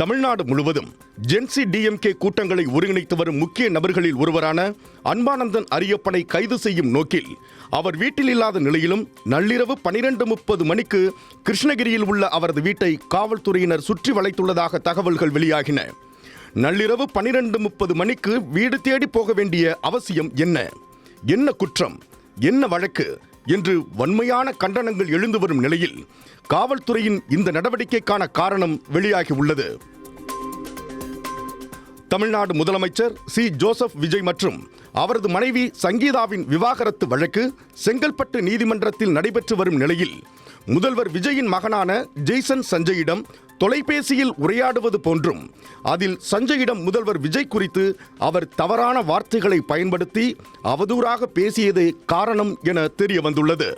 தமிழ்நாடு முழுவதும் gen Z DMK கூட்டங்களை ஒருங்கிணைத்து வரும் முக்கிய நபர்களில் ஒருவரான அன்பானந்தன் அரியப்பனை கைது செய்யும் நோக்கில் அவர் வீட்டில் இல்லாத நிலையிலும் நள்ளிரவு 12:30 மணிக்கு கிருஷ்ணகிரியில் உள்ள அவரது வீட்டை காவல்துறையினர் சுற்றி வளைத்துள்ளதாக தகவல்கள் வெளியாகின. நள்ளிரவு 12:30 மணிக்கு வீடு தேடி போக வேண்டிய அவசியம் என்ன? என்ன குற்றம்? என்ன வழக்கு என்று வன்மையான கண்டனங்கள் எழுந்து வரும் நிலையில் காவல்துறையின் இந்த நடவடிக்கைக்கான காரணம் வெளியாகி உள்ளது. தமிழ்நாடு முதலமைச்சர் சி. ஜோசப் விஜய் மற்றும் அவரது மனைவி சங்கீதாவின் விவாகரத்து வழக்கு செங்கல்பட்டு நீதிமன்றத்தில் நடைபெற்று வரும் நிலையில் முதல்வர் விஜயின் மகனான ஜெய்சன் சஞ்சயிடம் தொலைபேசியில் உரையாடுவது போன்றும் அதில் சஞ்சயிடம் முதல்வர் விஜய் குறித்து அவர் தவறான வார்த்தைகளை பயன்படுத்தி அவதூறாக பேசியதே காரணம் என தெரிய வந்துள்ளது.